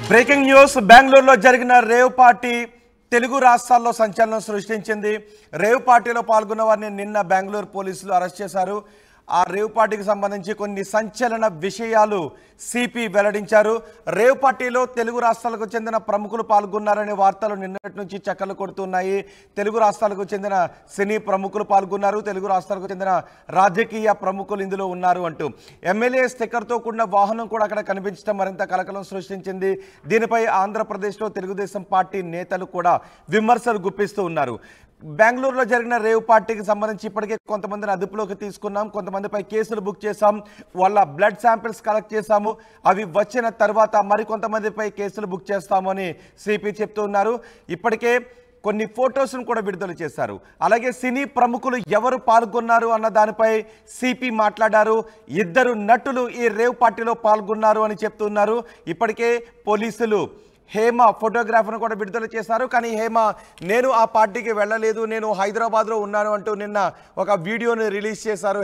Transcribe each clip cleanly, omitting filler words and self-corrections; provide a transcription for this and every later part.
Breaking news బెంగళూరులో జరిగిన rave party Telugu రాష్ట్రాల్లో సంచలనం సృష్టించింది. రేవ్ పార్టీలో పాల్గొన్న వారిని నిన్న బెంగళూరు పోలీసులు అరెస్ట్ చేశారు. ఆ రేవ్ పార్టీకి సంబంధించి కొన్ని సంచలన విషయాలు సిపి వెల్లడించారు. రేవ్ పార్టీలో తెలుగు రాష్ట్రాలకు చెందిన ప్రముఖులు పాల్గొన్నారనే వార్తలు నిన్నటి నుంచి చక్కర్లు కొడుతున్నాయి. తెలుగు రాష్ట్రాలకు చెందిన సినీ ప్రముఖులు పాల్గొన్నారు, తెలుగు రాష్ట్రాలకు చెందిన రాజకీయ ప్రముఖులు ఇందులో ఉన్నారు అంటూ ఎమ్మెల్యే స్టిక్కర్తో కూడిన వాహనం కూడా అక్కడ కనిపించడం మరింత కలకలం సృష్టించింది. దీనిపై ఆంధ్రప్రదేశ్లో తెలుగుదేశం పార్టీ నేతలు కూడా విమర్శలు గుప్పిస్తూ ఉన్నారు. బెంగళూరులో జరిగిన రేవ్ పార్టీకి సంబంధించి ఇప్పటికే కొంతమందిని అదుపులోకి తీసుకున్నాం, కొంతమందిపై కేసులు బుక్ చేశాం, వాళ్ళ బ్లడ్ శాంపిల్స్ కలెక్ట్ చేశాము, అవి వచ్చిన తర్వాత మరికొంతమందిపై కేసులు బుక్ చేస్తాము అని సిపి చెప్తూ ఉన్నారు. ఇప్పటికే కొన్ని ఫొటోస్ను కూడా విడుదల చేశారు. అలాగే సినీ ప్రముఖులు ఎవరు పాల్గొన్నారు అన్న దానిపై సిపి మాట్లాడారు. 2 నటులు ఈ రేవ్ పార్టీలో పాల్గొన్నారు అని చెప్తున్నారు. ఇప్పటికే పోలీసులు హేమ ఫోటోగ్రాఫర్ను కూడా విడుదల చేశారు. కానీ హేమ నేను ఆ పార్టీకి వెళ్ళలేదు, నేను హైదరాబాద్లో ఉన్నాను అంటూ నిన్న ఒక వీడియోని రిలీజ్ చేశారు.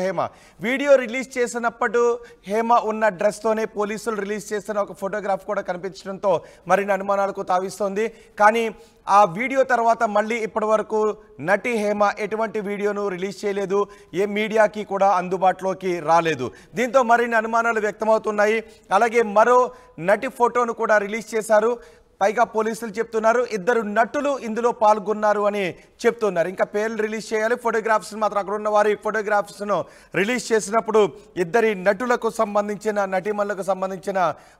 వీడియో రిలీజ్ చేసినప్పుడు హేమ ఉన్న డ్రెస్తోనే పోలీసులు రిలీజ్ చేసిన ఒక ఫోటోగ్రాఫ్ కూడా కనిపించడంతో మరిన్ని అనుమానాలకు తావిస్తోంది. కానీ ఆ వీడియో తర్వాత మళ్ళీ ఇప్పటి వరకు నటి హేమ ఎటువంటి వీడియోను రిలీజ్ చేయలేదు, ఏ మీడియాకి కూడా అందుబాటులోకి రాలేదు. దీంతో మరిన్ని అనుమానాలు వ్యక్తమవుతున్నాయి. అలాగే మరో నటి ఫోటోను కూడా రిలీజ్ చేశారు. పైగా పోలీసులు చెప్తున్నారు 2 నటులు ఇందులో పాల్గొన్నారు అని చెప్తున్నారు. ఇంకా పేర్లు రిలీజ్ చేయాలి, ఫోటోగ్రాఫ్స్ మాత్రం అక్కడ ఉన్న వారి ఫోటోగ్రాఫ్స్ను రిలీజ్ చేసినప్పుడు 2 నటులకు సంబంధించిన నటీమణులకు సంబంధించిన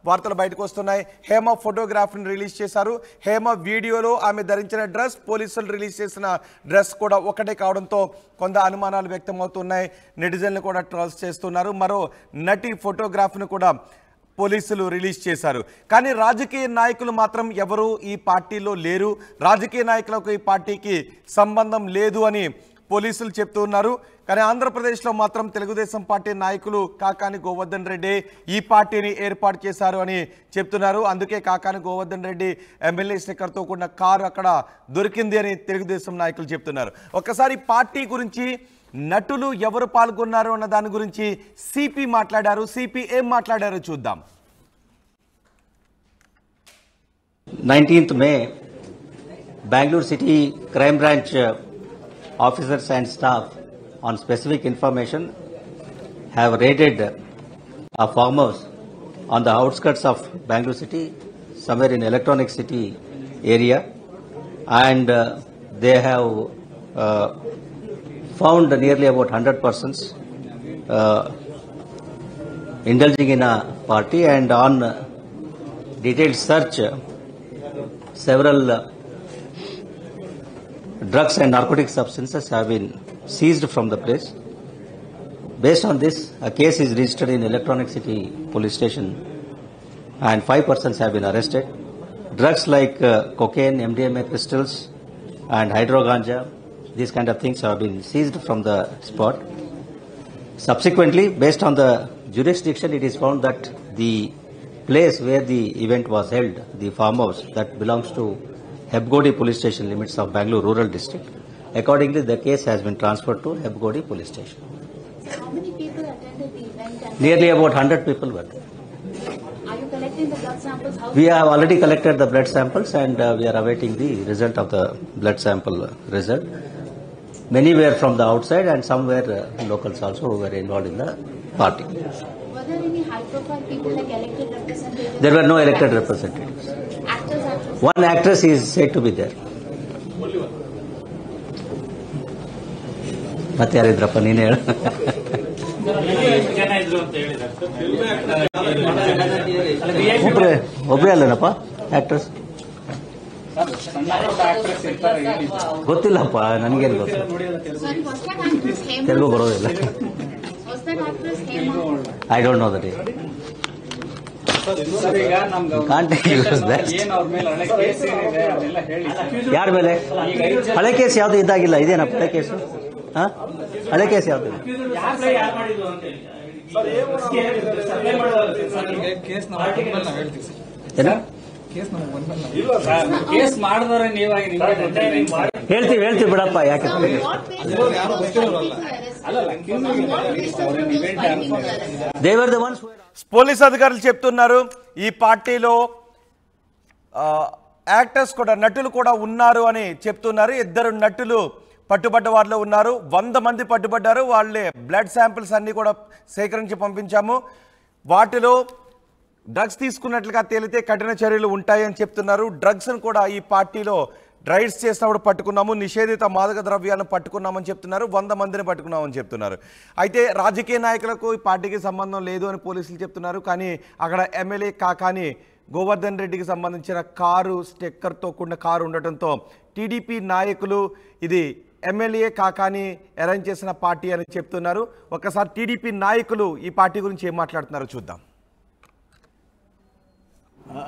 వార్తలు బయటకు వస్తున్నాయి. హేమ ఫోటోగ్రాఫ్ని రిలీజ్ చేశారు. హేమ వీడియోలో ఆమె ధరించిన డ్రెస్, పోలీసులు రిలీజ్ చేసిన డ్రెస్ కూడా ఒకటే కావడంతో కొంత అనుమానాలు వ్యక్తమవుతున్నాయి. నెటిజన్లు కూడా ట్రోల్స్ చేస్తున్నారు. మరో నటి ఫోటోగ్రాఫ్ను కూడా పోలీసులు రిలీజ్ చేశారు. కానీ రాజకీయ నాయకులు మాత్రం ఎవరు ఈ పార్టీలో లేరు, రాజకీయ నాయకులకు ఈ పార్టీకి సంబంధం లేదు అని పోలీసులు చెప్తున్నారు. కానీ ఆంధ్రప్రదేశ్లో మాత్రం తెలుగుదేశం పార్టీ నాయకులు కాకాని గోవర్ధన్ రెడ్డి ఈ పార్టీని ఏర్పాటు చేశారు అని చెప్తున్నారు. అందుకే కాకాని గోవర్ధన్ రెడ్డి ఎమ్మెల్యే స్టిక్కర్తో కూడిన కారు అక్కడ దొరికింది అని తెలుగుదేశం నాయకులు చెప్తున్నారు. ఒక్కసారి పార్టీ గురించి, నటులు ఎవరు పాల్గొన్నారు అన్న దాని గురించి సిపి మాట్లాడారు. సిపి ఏం మాట్లాడారో చూద్దాం. 19th May, Bangalore City Crime Branch officers and staff on specific information have raided a farmhouse on the outskirts of Bangalore City, somewhere in Electronic City area, and they have found nearly about 100 persons indulging in a party, and on detailed search several drugs and narcotic substances have been seized from the place. Based on this, a case is registered in Electronic City police station and 5 persons have been arrested. Drugs like cocaine, MDMA crystals and hydroganja, these kind of things have been seized from the spot. Subsequently, based on the jurisdiction, it is found that the place where the event was held, the farmhouse, that belongs to Hebgodi police station limits of Bangalore rural district. Accordingly, the case has been transferred to Hebgodi police station. How many people attended the event? Nearly about 100 people were there. Are you collecting the blood samples? We have already collected the blood samples and we are awaiting the result of the blood sample result. Many were from the outside and some were locals also who were involved in the party. Were there any high-profile people like elected representatives? There were no elected representatives. Actors? One actress is said to be there. ಮತ್ತೆ ಯಾರಿದ್ರಪ್ಪ ನೀನು ಹೇಳು. ಒಬ್ಬರೇ ಅಲ್ಲೇನಪ್ಪ actress? ಗೊತ್ತಿಲ್ಲಪ್ಪ, ನನಗೇನು ಗೊತ್ತು, Sorry, was that actress Hema? Telugu ಬರೋದಿಲ್ಲ. Was that actress Hema? I don't know that. ಯಾರ ಮೇಲೆ ಹಳೆ ಕೇಸ್ ಯಾವ್ದು ಇದ್ದಾಗಿಲ್ಲ? ಇದೇನಪ್ಪ ಹಳೆ ಕೇಸು? ಹಳೆ ಕೇಸ್ ಯಾವ್ದು? ಏನ ಹೇಳ್ತೀವಿ ಬಿಡಪ್ಪ, ಯಾಕೆ పోలీసు అధికారులు చెప్తున్నారు ఈ పార్టీలో యాక్టర్స్ కూడా నటులు కూడా ఉన్నారు అని చెప్తున్నారు. 2 నటులు పట్టుబడ్డ వారిలో ఉన్నారు. 100 మంది పట్టుబడ్డారు. వాళ్ళే బ్లడ్ శాంపిల్స్ అన్నీ కూడా సేకరించి పంపించాము. వాటిలో డ్రగ్స్ తీసుకున్నట్లుగా తేలితే కఠిన చర్యలు ఉంటాయని చెప్తున్నారు. డ్రగ్స్ను కూడా ఈ పార్టీలో రైడ్స్ చేసినప్పుడు పట్టుకున్నాము, నిషేధిత మాదక ద్రవ్యాలను పట్టుకున్నామని చెప్తున్నారు. 100 మందిని పట్టుకున్నామని చెప్తున్నారు. అయితే రాజకీయ నాయకులకు ఈ పార్టీకి సంబంధం లేదు అని పోలీసులు చెప్తున్నారు. కానీ అక్కడ ఎమ్మెల్యే కాకాని గోవర్ధన్ రెడ్డికి సంబంధించిన కారు స్టిక్కర్తో కూడిన కారు ఉండటంతో టీడీపీ నాయకులు ఇది ఎమ్మెల్యే కాకాని అరేంజ్ చేసిన పార్టీ అని చెప్తున్నారు. ఒకసారి టీడీపీ నాయకులు ఈ పార్టీ గురించి ఏం మాట్లాడుతున్నారో చూద్దాం.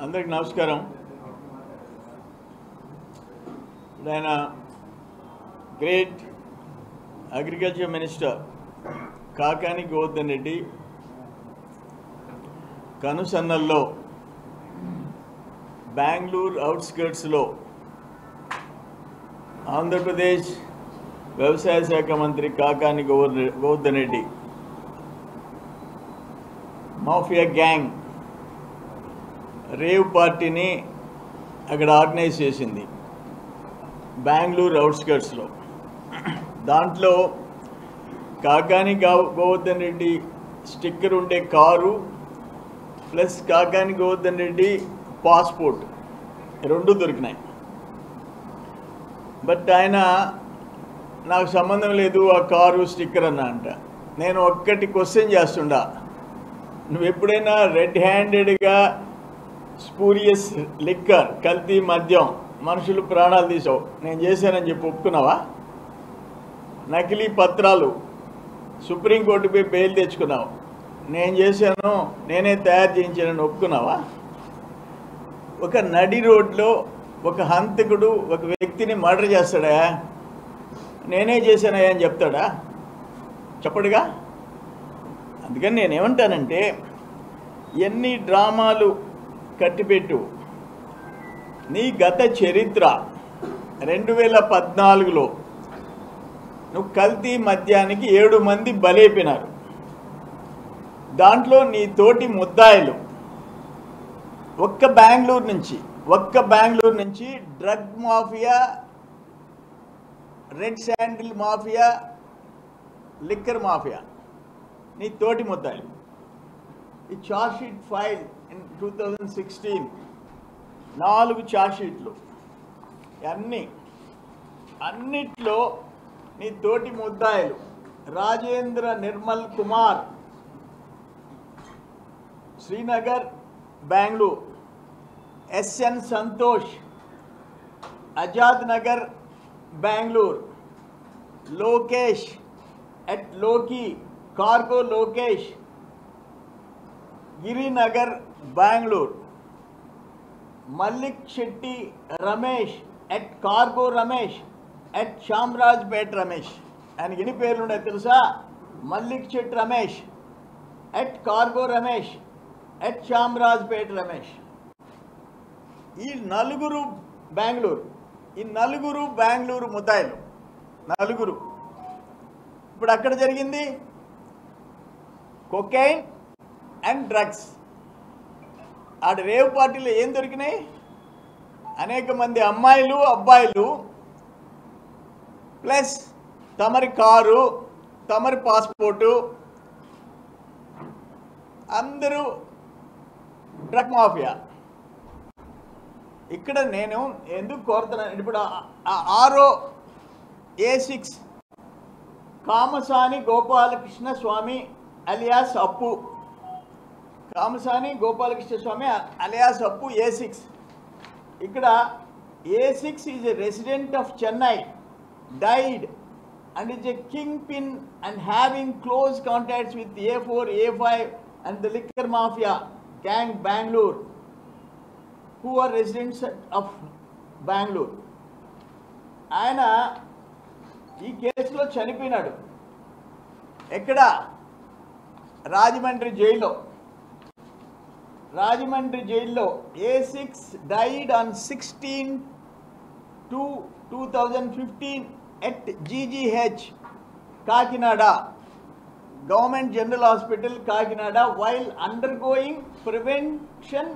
అందరికి నమస్కారం. ఆయన great agriculture minister Kakani Govardhan Reddy కనుసన్నల్లో బెంగళూరు అవుట్స్కర్ట్స్లో ఆంధ్రప్రదేశ్ వ్యవసాయ శాఖ మంత్రి Kakani Govardhan Reddy mafia gang rave పార్టీని అక్కడ ఆర్గనైజ్ చేసింది బెంగళూరు అవుట్స్కర్ట్స్లో. దాంట్లో కాకాని గోవర్ధన్ రెడ్డి స్టిక్కర్ ఉండే car plus Kakani Govardhan Reddy passport 2 దొరికినాయి. బట్ ఆయన నాకు సంబంధం లేదు ఆ కారు స్టిక్కర్ అన్న అంట. నేను ఒక్కటి క్వశ్చన్ చేస్తుండా, నువ్వు ఎప్పుడైనా రెడ్ హ్యాండెడ్గా స్పూరియస్ లిక్కర్ కల్తీ మద్యం మనుషులు ప్రాణాలు తీసావు నేను చేశానని చెప్పి ఒప్పుకున్నావా? నకిలీ పత్రాలు సుప్రీంకోర్టుపై బెయిల్ తెచ్చుకున్నావు నేను చేశాను నేనే తయారు చేయించానని ఒప్పుకున్నావా? ఒక నడి రోడ్లో ఒక హంతకుడు ఒక వ్యక్తిని మర్డర్ చేస్తాడా? నేనే చేశానయ్యా అని చెప్తాడా? చెప్పడుగా. అందుకని నేనేమంటానంటే ఎన్ని డ్రామాలు కట్టిపెట్టు, నీ గత చరిత్ర 2014లో నువ్వు కల్తీ మద్యానికి 7 మంది బలైపోయినారు. దాంట్లో నీ తోటి ముద్దాయిలు ఒక్క బెంగళూరు నుంచి drug mafia, red sandal mafia, liquor mafia నీ తోటి ముద్దాయిలు. ఈ charge sheet file in 2016 4 charge షీట్లు అన్నిట్లో నీ తోటి ముద్దాయిలు Rajendra Nirmal Kumar Srinagar Bengaluru, SN Santosh Azad Nagar Bengaluru, Lokesh at Loki cargo Lokesh Girinagar Bengaluru, Mallik Shetty Ramesh at cargo Ramesh at Chamrajpet Ramesh. ఆయనకి ఎన్ని పేర్లు ఉన్నాయి తెలుసా? Mallik Shetty Ramesh at cargo Ramesh at Chamrajpet Ramesh. ఈ 4 బెంగళూరు, ఈ 4 బెంగళూరు ముద్దాయిలు 4. ఇప్పుడు అక్కడ జరిగింది కొకైన్ అండ్ డ్రగ్స్. ఆడ రేవ్ పార్టీలో ఏం దొరికినాయి? అనేక మంది అమ్మాయిలు అబ్బాయిలు ప్లస్ తమరి కారు తమరి పాస్పోర్టు, అందరూ డ్రగ్ మాఫియా. ఇక్కడ నేను ఎందుకు కోరుతున్నాను, ఇప్పుడు A6 కామసాని గోపాలకృష్ణ స్వామి అలియాస్ అప్పు, కామసాని గోపాలకృష్ణ స్వామి అలియాస్ అప్పు A6. ఇక్కడ A6 is a resident of Chennai, died and is a kingpin and having close contacts with A4, A5 and the liquor mafia gang Bangalore, who are residents of Bangalore. ఆయన ఈ కేసులో చనిపోయినాడు. ఎక్కడ? రాజమండ్రి జైల్లో. A6 died on 16/2/2015 at GGH Kakinada, Government General Hospital Kakinada, while undergoing prevention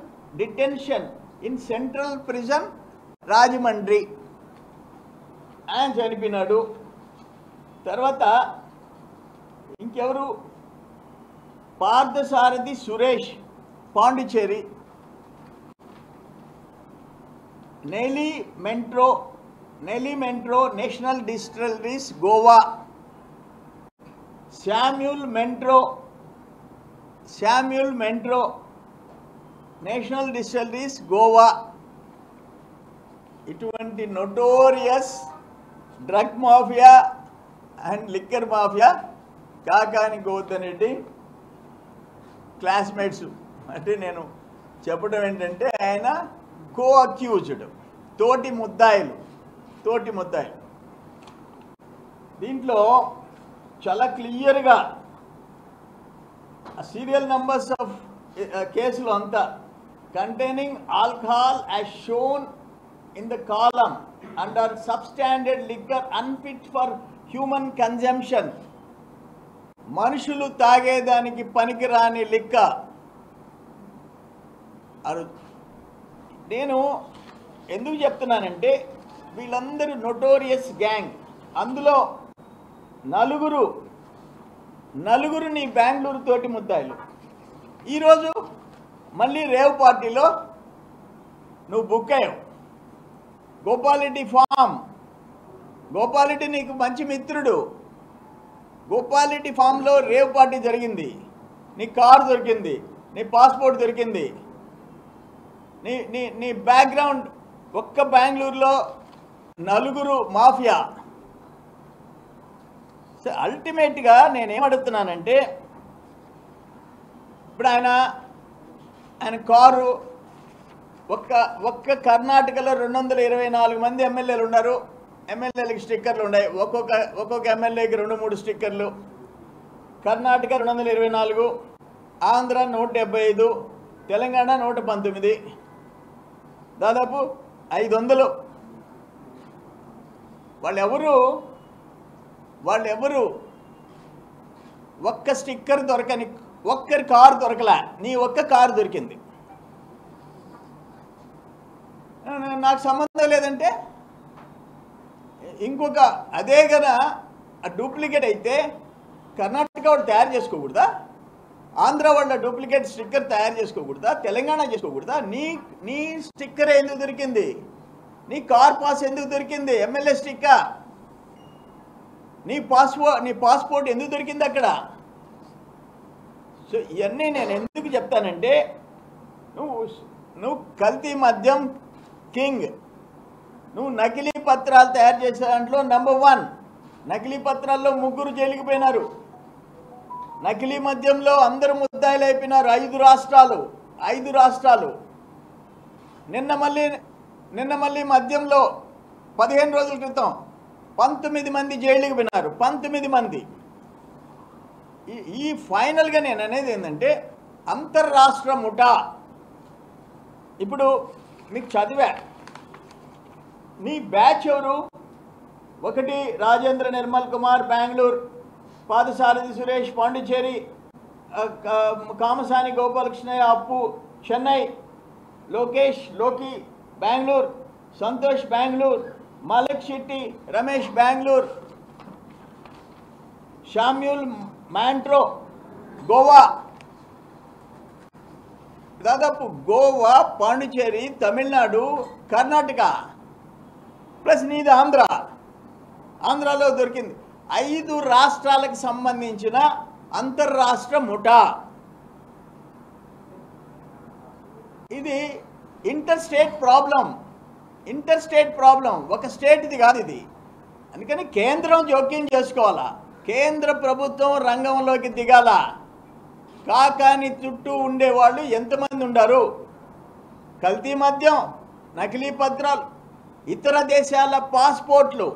detention in central prison Rajahmundry. ఆయన చనిపోయినాడు. తర్వాత ఇంకెవరు, పార్థసారథి సురేష్ పాండిచేరి, నెలీ మెంట్రో నేషనల్ డిస్టిలరీస్ గోవా, శామ్యూల్ మెంట్రో నేషనల్ డిస్టిలరీస్ గోవా. ఇటువంటి notorious drug mafia and liquor mafia Kakani Gautam Reddy classmates. అంటే నేను చెప్పడం ఏంటంటే ఆయన కో అక్యూజ్డ్, తోటి ముద్దాయిలు. దీంట్లో చాలా క్లియర్గా సీరియల్ నంబర్స్ ఆఫ్ కేసులు అంతా containing alcohol as shown in the column under substandard liquor unfit for human consumption. మనుషులు తాగేదానికి పనికిరాని లిక్కర్. నేను ఎందుకు చెప్తున్నానంటే వీళ్ళందరూ నోటోరియస్ గ్యాంగ్. అందులో నలుగురు నీ బెంగళూరు తోటి ముద్దాయిలు. ఈరోజు మళ్ళీ రేవ్ పార్టీలో నువ్వు బుక్ అయ్యావు. గోపాలరెడ్డి గోపాలరెడ్డి నీకు మంచి మిత్రుడు. గోపాలరెడ్డి ఫామ్లో రేవ్ పార్టీ జరిగింది. నీ కారు దొరికింది, నీ పాస్పోర్ట్ దొరికింది, నీ బ్యాక్గ్రౌండ్. ఒక్క బెంగళూరులో నలుగురు మాఫియా. సో అల్టిమేట్గా నేనేమడుగుతున్నానంటే, ఇప్పుడు ఆయన కారు ఒక్క కర్ణాటకలో 224 మంది ఎమ్మెల్యేలు ఉన్నారు. ఎమ్మెల్యేలకి స్టిక్కర్లు ఉన్నాయి. ఒక్కొక్క ఎమ్మెల్యేకి 2-3 స్టిక్కర్లు. కర్ణాటక 224, ఆంధ్ర 175, తెలంగాణ 119, దాదాపు 500. వాళ్ళెవరు ఒక్క స్టిక్కర్ దొరకని, ఒక్కరి కారు దొరకలే. నీ ఒక్క కారు దొరికింది. నాకు సంబంధం లేదంటే ఇంకొక అదే కదా డూప్లికేట్ అయితే కర్ణాటక వాళ్ళు తయారు చేసుకోకూడదా? ఆంధ్ర వాళ్ళ డూప్లికేట్ స్టిక్కర్ తయారు చేసుకోకూడదా? తెలంగాణ చేసుకోకూడదా? నీ స్టిక్కర్ ఎందుకు దొరికింది? నీ కార్ పాస్ ఎందుకు దొరికింది? MLA sticker. నీ పాస్పోర్ట్ ఎందుకు దొరికింది అక్కడ? సో ఇవన్నీ నేను ఎందుకు చెప్తానంటే, నువ్వు కల్తీ మద్యం కింగ్. నువ్వు నకిలీ పత్రాలు తయారు చేసే దాంట్లో నంబర్ 1. నకిలీ పత్రాల్లో 3 జైలుకి పోయినారు. నకిలీ మద్యంలో అందరూ ముద్దాయిలు అయిపోయినారు. 5 రాష్ట్రాలు. నిన్న మళ్ళీ మద్యంలో 15 రోజుల క్రితం 19 మంది జైలుకి పోయినారు. 19 మంది. ఈ ఫైనల్గా నేను అనేది ఏంటంటే, అంతర్రాష్ట్ర ముఠా. ఇప్పుడు మీకు చదివా, నీ బ్యాచ్ ఎవరు? 1 రాజేంద్ర నిర్మల్ కుమార్ బెంగళూరు, పార్థసారథి సురేష్ పాండిచేరి, కామసాని గోపాలకృష్ణయ్య అప్పు చెన్నై, లోకి బెంగళూరు, సంతోష్ బెంగళూరు, మాలిక్ శెట్టి రమేష్ బెంగళూరు, శామ్యూల్ మెంట్రో గోవా. దాదాపు గోవా, పాండిచేరి, తమిళనాడు, కర్ణాటక ప్లస్ నీది ఆంధ్రాలో దొరికింది. 5 రాష్ట్రాలకు సంబంధించిన అంతర్రాష్ట్ర ముఠా. ఇది ఇంటర్ స్టేట్ ప్రాబ్లం. ఒక స్టేట్ది కాదు ఇది. అందుకని కేంద్రం జోక్యం చేసుకోవాలా. కేంద్ర ప్రభుత్వం రంగంలోకి దిగాల. కాకాని చుట్టూ ఉండేవాళ్ళు ఎంతమంది ఉండారు? కల్తీ మద్యం, నకిలీ పత్రాలు, ఇతర దేశాల పాస్పోర్ట్లు,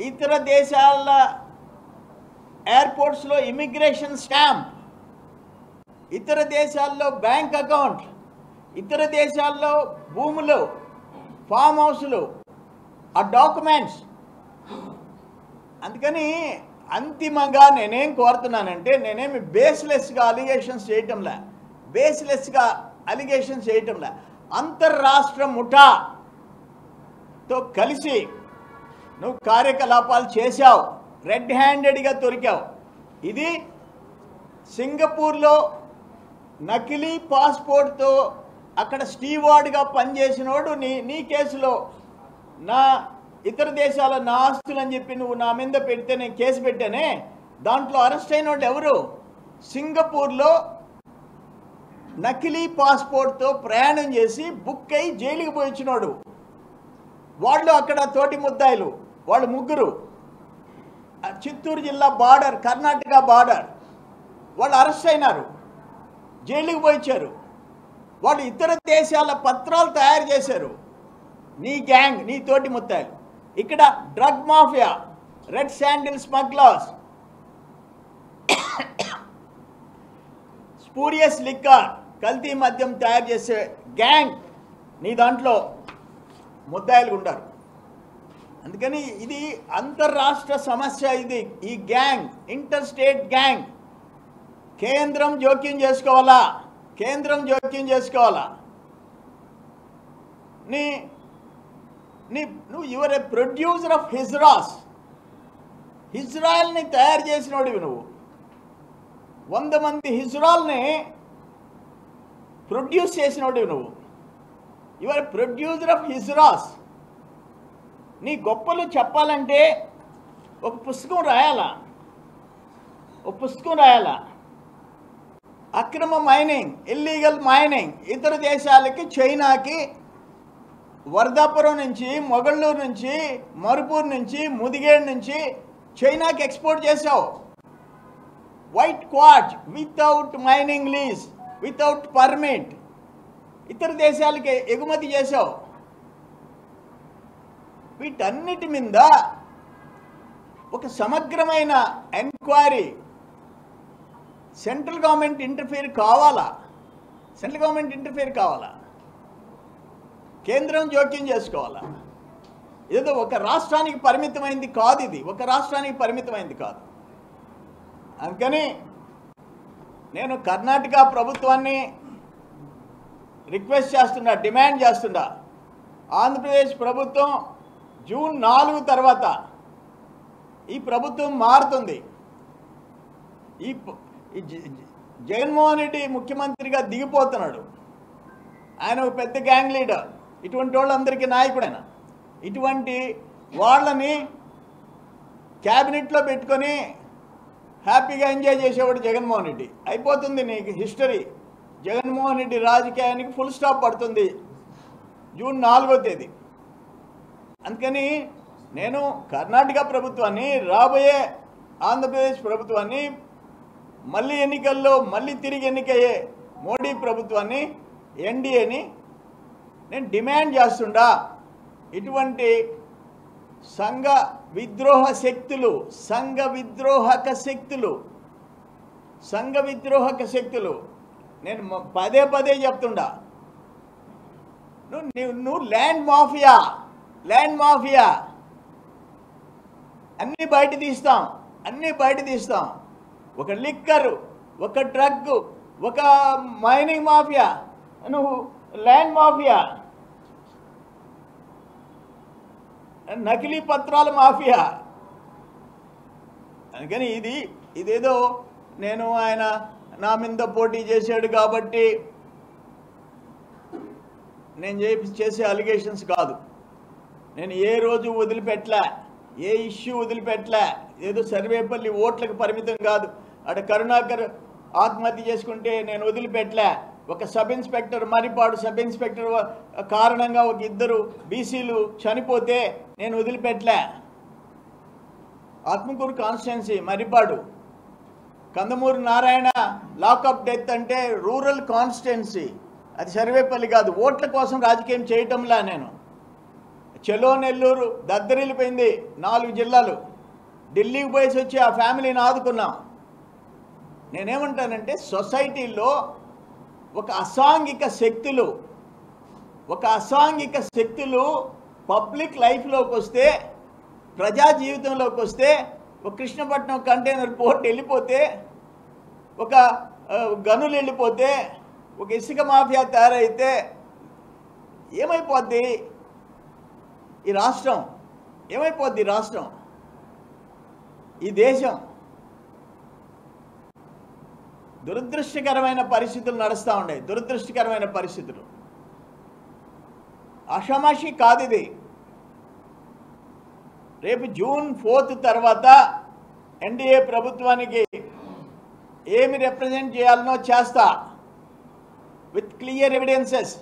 ఇతర దేశాల ఎయిర్పోర్ట్స్లో ఇమిగ్రేషన్ స్టాంప్, ఇతర దేశాల్లో బ్యాంక్ అకౌంట్, ఇతర దేశాల్లో భూములు, ఫామ్ హౌస్లు, ఆ డాక్యుమెంట్స్. అందుకని అంతిమంగా నేనేం కోరుతున్నానంటే, నేనేమి బేస్లెస్గా అలిగేషన్స్ చేయటంలే. అంతర్రాష్ట్ర ముఠాతో కలిసి నువ్వు కార్యకలాపాలు చేశావు, రెడ్ హ్యాండెడ్గా దొరికావు. ఇది సింగపూర్లో నకిలీ పాస్పోర్ట్తో అక్కడ స్టీవార్డ్గా పనిచేసినోడు నీ కేసులో నా ఇతర దేశాల నా ఆస్తులు అని చెప్పి నువ్వు నా మీద పెడితే నేను కేసు పెట్టానే, దాంట్లో అరెస్ట్ అయిన వాళ్ళు ఎవరు? సింగపూర్లో నకిలీ పాస్పోర్ట్తో ప్రయాణం చేసి బుక్ అయి జైలుకి పోయి వచ్చినోడు. వాళ్ళు అక్కడ తోటి ముద్దాయిలు, వాళ్ళు ముగ్గురు. చిత్తూరు జిల్లా బార్డర్, కర్ణాటక బార్డర్, వాళ్ళు అరెస్ట్ అయినారు, జైలుకి పోయించారు. వాళ్ళు ఇతర దేశాల పత్రాలు తయారు చేశారు. నీ గ్యాంగ్, నీ తోటి ముత్తాయిలు. ఇక్కడ drug mafia, red sandal smugglers, spurious liquor, కల్తీ మద్యం తయారు చేసే గ్యాంగ్ నీ దాంట్లో ముద్దాయిలు ఉంటారు. అందుకని ఇది అంతర్రాష్ట్ర సమస్య. ఇది ఈ గ్యాంగ్ ఇంటర్ స్టేట్ గ్యాంగ్. కేంద్రం జోక్యం చేసుకోవాలా, కేంద్రం జోక్యం చేసుకోవాలా. నువ్వు your a producer of hijras. హిజ్రాయల్ని తయారు చేసినోడివి నువ్వు. 100 మంది హిజ్రాల్ని ప్రొడ్యూస్ చేసినోడివి నువ్వు. Your producer of hijras. నీ గొప్పలు చెప్పాలంటే ఒక పుస్తకం రాయాలా, ఒక పుస్తకం రాయాలా. అక్రమ మైనింగ్, ఇల్లీగల్ మైనింగ్ ఇతర దేశాలకి, చైనాకి, వర్ధాపురం నుంచి, మొగళ్ళూరు నుంచి, మరుపూర్ నుంచి, ముదిగేడు నుంచి చైనాకి ఎక్స్పోర్ట్ చేసావు. White quartz without mining lease, without permit ఇతర దేశాలకి ఎగుమతి చేసావు. వీటన్నిటి మీద ఒక సమగ్రమైన ఎంక్వైరీ సెంట్రల్ గవర్నమెంట్ ఇంటర్ఫియర్ కావాలా, సెంట్రల్ గవర్నమెంట్ ఇంటర్ఫియర్ కావాలా, కేంద్రం జోక్యం చేసుకోవాలా. ఏదో ఒక రాష్ట్రానికి పరిమితమైంది కాదు, ఇది ఒక రాష్ట్రానికి పరిమితమైంది కాదు. అందుకని నేను కర్ణాటక ప్రభుత్వాన్ని రిక్వెస్ట్ చేస్తున్నా, డిమాండ్ చేస్తున్నా. ఆంధ్రప్రదేశ్ ప్రభుత్వం జూన్ 4 తర్వాత ఈ ప్రభుత్వం మారుతుంది. ఈ జగన్మోహన్ రెడ్డి ముఖ్యమంత్రిగా దిగిపోతున్నాడు. ఆయన ఒక పెద్ద గ్యాంగ్ లీడర్, ఇటువంటి వాళ్ళందరికీ నాయకుడైన. ఇటువంటి వాళ్ళని క్యాబినెట్లో పెట్టుకొని హ్యాపీగా ఎంజాయ్ చేసేవాడు జగన్మోహన్ రెడ్డి. అయిపోతుంది నీకు హిస్టరీ. జగన్మోహన్ రెడ్డి రాజకీయానికి ఫుల్ స్టాప్ పడుతుంది జూన్ 4వ తేదీ. అందుకని నేను కర్ణాటక ప్రభుత్వాన్ని, రాబోయే ఆంధ్రప్రదేశ్ ప్రభుత్వాన్ని, మళ్ళీ ఎన్నికల్లో మళ్ళీ తిరిగి ఎన్నికయ్యే మోడీ ప్రభుత్వాన్ని, ఎన్డీఏని నేను డిమాండ్ చేస్తుండా. ఇటువంటి సంఘ విద్రోహ శక్తులు, సంఘ విద్రోహక శక్తులు నేను పదే పదే చెప్తుండా. నువ్వు ల్యాండ్ మాఫియా అన్నీ బయట తీస్తాం. ఒక లిక్కర్, ఒక డ్రగ్, ఒక మైనింగ్ మాఫియా, నువ్వు ల్యాండ్ మాఫియా, నకిలీ పత్రాల మాఫియా. అందుకని ఇదేదో నేను ఆయన నా మీద పోటీ చేశాడు కాబట్టి నేను చేసే అలిగేషన్స్ కాదు. నేను ఏ రోజు వదిలిపెట్టలే, ఏ ఇష్యూ వదిలిపెట్టలే. ఏదో సర్వేపల్లి ఓట్లకు పరిమితం కాదు. అక్కడ కరుణాకర్ ఆత్మహత్య చేసుకుంటే నేను వదిలిపెట్టలే. ఒక sub inspector, Maripadu sub inspector కారణంగా ఒక 2 బీసీలు చనిపోతే నేను వదిలిపెట్టలే. Atmakur constituency, Maripadu, Kandamur Narayana lockup death అంటే రూరల్ కాన్స్టిట్యున్సీ, అది సర్వేపల్లి కాదు. ఓట్ల కోసం రాజకీయం చేయటంలా నేను. చెలో నెల్లూరు దద్దరిల్లిపోయింది, 4 జిల్లాలు. ఢిల్లీకి పోయేసి వచ్చి ఆ ఫ్యామిలీని ఆదుకున్నాం. నేనేమంటానంటే సొసైటీలో ఒక అసాంఘిక శక్తులు పబ్లిక్ లైఫ్లోకి వస్తే, ప్రజా జీవితంలోకి వస్తే, ఒక కృష్ణపట్నం కంటైనర్ పోర్ట్ వెళ్ళిపోతే, ఒక గనులు వెళ్ళిపోతే, ఒక ఇసుక మాఫియా తయారైతే ఏమైపోద్ది ఈ రాష్ట్రం? ఏమైపోద్ది ఈ రాష్ట్రం, ఈ దేశం? దురదృష్టకరమైన పరిస్థితులు నడుస్తూ ఉన్నాయి, దురదృష్టకరమైన పరిస్థితులు. ఆషామాషి కాదు ఇది. రేపు జూన్ 4 తర్వాత ఎన్డీఏ ప్రభుత్వానికి ఏమి రిప్రజెంట్ చేయాలనో చేస్తా, విత్ క్లియర్ ఎవిడెన్సెస్.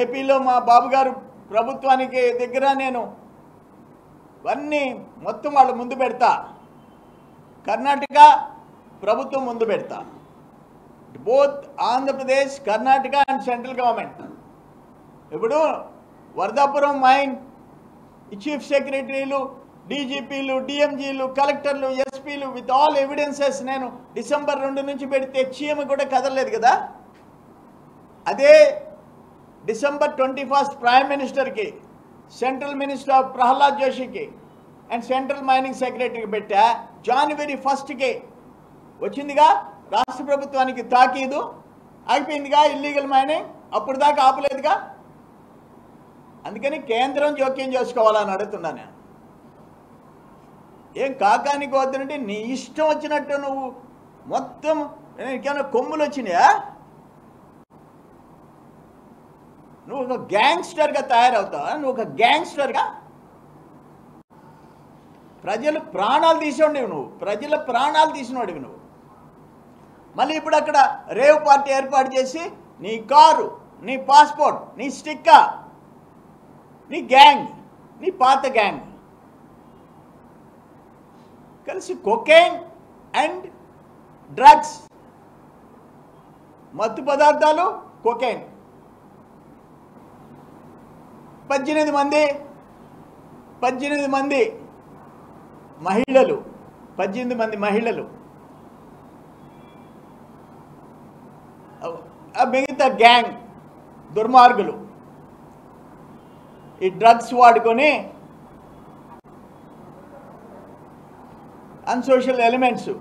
ఏపీలో మా బాబు గారు ప్రభుత్వానికి దగ్గర నేను అన్నీ మొత్తం వాళ్ళు ముందు పెడతా, కర్ణాటక ప్రభుత్వం ముందు పెడతా. Both Andhra Pradesh, Karnataka and central government. ఇప్పుడు వరదాపురం మైన్ చీఫ్ సెక్రటరీలు, డీజీపీలు, డిఎంజీలు, కలెక్టర్లు, ఎస్పీలు విత్ ఆల్ ఎవిడెన్సెస్ నేను డిసెంబర్ 2 నుంచి పెడితే చీమ కూడా కదలలేదు కదా. అదే డిసెంబర్ 21 ప్రైమ్ మినిస్టర్కి, సెంట్రల్ మినిస్టర్ ప్రహ్లాద్ జోషికి అండ్ సెంట్రల్ మైనింగ్ సెక్రటరీకి పెట్టా. జనవరి 1కి వచ్చిందిగా రాష్ట్ర ప్రభుత్వానికి తాకీదు, అయిపోయిందిగా ఇల్లీగల్ మైనింగ్. అప్పుడు దాకా ఆపలేదుగా. అందుకని కేంద్రం జోక్యం చేసుకోవాలని అడుగుతున్నా నేను. ఏం కాకానికి వద్దంటే నీ ఇష్టం వచ్చినట్టు నువ్వు మొత్తం ఏమైనా కొమ్ములు వచ్చినాయా? నువ్వు ఒక గ్యాంగ్స్టర్గా తయారవుతావా? నువ్వు ఒక గ్యాంగ్స్టర్గా ప్రజలు ప్రాణాలు తీసినోడివి నువ్వు, ప్రజల ప్రాణాలు తీసినోడివి నువ్వు. మళ్ళీ ఇప్పుడు అక్కడ రేవ్ పార్టీ ఏర్పాటు చేసి నీ కారు, నీ పాస్పోర్ట్, నీ స్టిక్కర్, నీ గ్యాంగ్, నీ పాత గ్యాంగ్ కలిసి కొకైన్ అండ్ డ్రగ్స్, మత్తు పదార్థాలు, కొకైన్. 18 మంది మహిళలు, 18 మంది మహిళలు. మిగతా గ్యాంగ్ దుర్మార్గులు ఈ డ్రగ్స్ వాడుకొని అన్సోషల్ ఎలిమెంట్స్